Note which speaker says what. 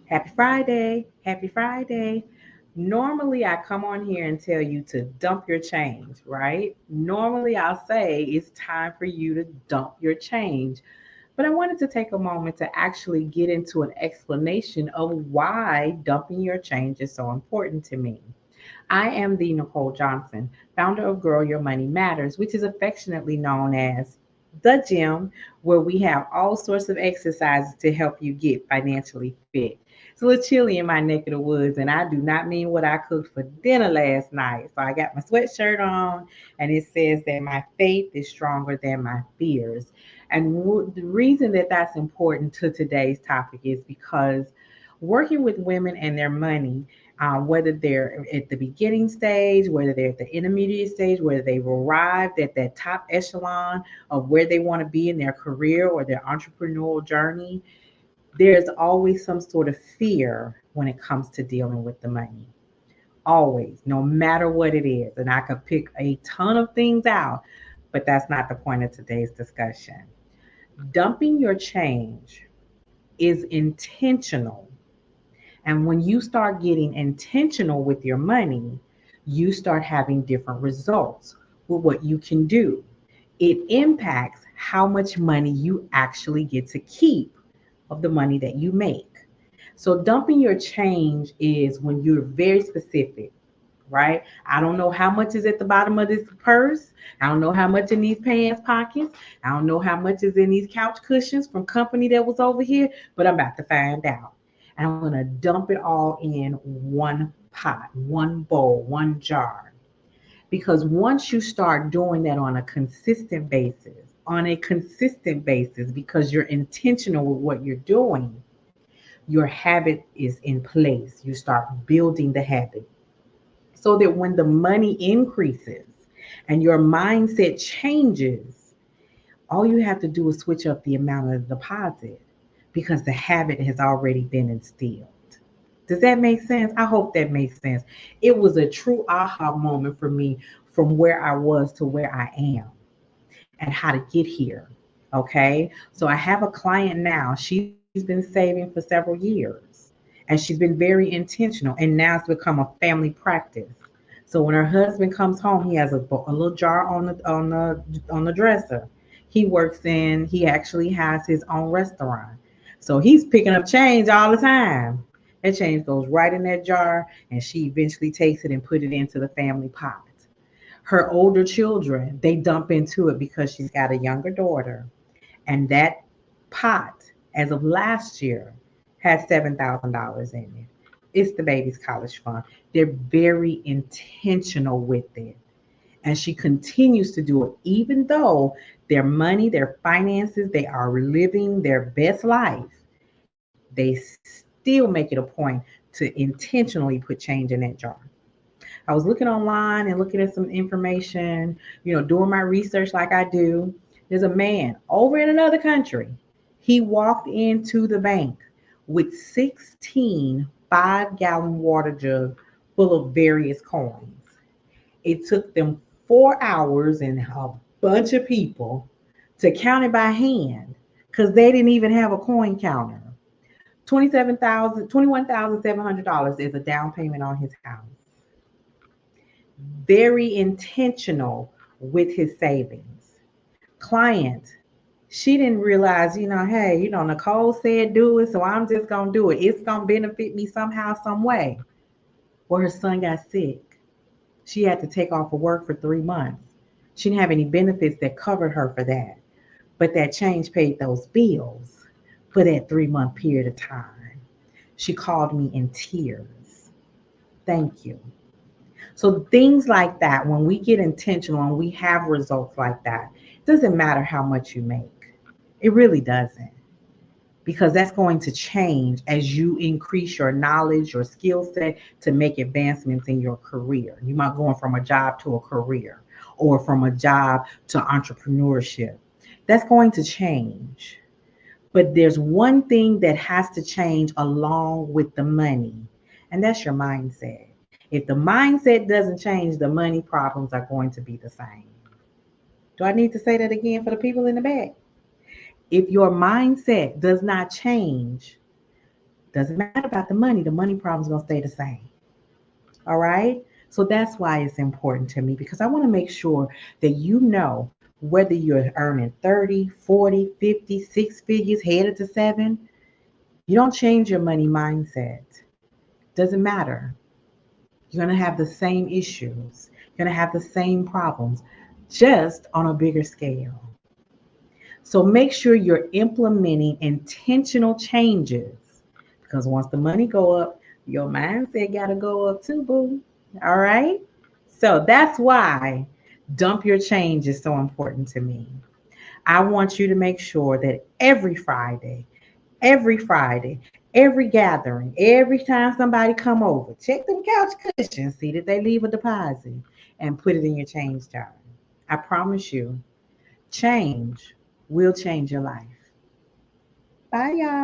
Speaker 1: Happy Friday. Happy Friday. Normally, I come on here and tell you to dump your change, right? Normally, I'll say it's time for you to dump your change. But I wanted to take a moment to actually get into an explanation of why dumping your change is so important to me. I am the Nicole Johnson, founder of Girl Your Money Matters, which is affectionately known as the gym, where we have all sorts of exercises to help you get financially fit. It's a little chilly in my neck of the woods, and I do not mean what I cooked for dinner last night. So I got my sweatshirt on, and it says that my faith is stronger than my fears. And the reason that that's important to today's topic is because working with women and their money, whether they're at the beginning stage, whether they're at the intermediate stage, whether they've arrived at that top echelon of where they want to be in their career or their entrepreneurial journey, there's always some sort of fear when it comes to dealing with the money. Always, no matter what it is. And I could pick a ton of things out, but that's not the point of today's discussion. Dumping your change is intentional. And when you start getting intentional with your money, you start having different results with what you can do. It impacts how much money you actually get to keep of the money that you make. So, dumping your change is when you're very specific, right? I don't know how much is at the bottom of this purse. I don't know how much in these pants pockets. I don't know how much is in these couch cushions from company that was over here, but I'm about to find out. And I'm going to dump it all in one pot, one bowl, one jar. Because once you start doing that on a consistent basis, because you're intentional with what you're doing, your habit is in place. You start building the habit so that when the money increases and your mindset changes, all you have to do is switch up the amount of the deposit because the habit has already been instilled. Does that make sense? I hope that makes sense. It was a true aha moment for me from where I was to where I am and how to get here. Okay. So I have a client now. She's been saving for several years and she's been very intentional. And now it's become a family practice. So when her husband comes home, he has a little jar on the dresser. He actually has his own restaurant. So he's picking up change all the time. That change goes right in that jar, and she eventually takes it and put it into the family pot. Her older children, they dump into it because she's got a younger daughter. And that pot, as of last year, has $7,000 in it. It's the baby's college fund. They're very intentional with it. And she continues to do it, even though their money, their finances, they are living their best life. They still make it a point to intentionally put change in that jar. I was looking online and looking at some information, doing my research like I do. There's a man over in another country. He walked into the bank with 16 five-gallon water jugs full of various coins. It took them 4 hours and a bunch of people to count it by hand because they didn't even have a coin counter. $21,700 is a down payment on his house. Very intentional with his savings. Client, she didn't realize, hey, Nicole said do it, so I'm just going to do it. It's going to benefit me somehow, some way. Well, her son got sick. She had to take off of work for 3 months. She didn't have any benefits that covered her for that. But that change paid those bills for that 3 month period of time. She called me in tears. Thank you. So things like that, when we get intentional and we have results like that, it doesn't matter how much you make. It really doesn't. Because that's going to change as you increase your knowledge, your skill set to make advancements in your career. You might go from a job to a career or from a job to entrepreneurship. That's going to change. But there's one thing that has to change along with the money, and that's your mindset. If the mindset doesn't change, the money problems are going to be the same. Do I need to say that again for the people in the back? If your mindset does not change, Doesn't matter about the money problem's gonna stay the same. All right. So that's why it's important to me because I want to make sure that you know whether you're earning 30, 40, 50, six figures, headed to seven, you don't change your money mindset. Doesn't matter. You're going to have the same issues. You're going to have the same problems, just on a bigger scale. So make sure you're implementing intentional changes because once the money go up, your mindset got to go up too, boo. All right? So that's why dump your change is so important to me. I want you to make sure that every Friday, every gathering, every time somebody come over, check them couch cushions, see that they leave a deposit and put it in your change jar. I promise you, change will change your life. Bye, y'all.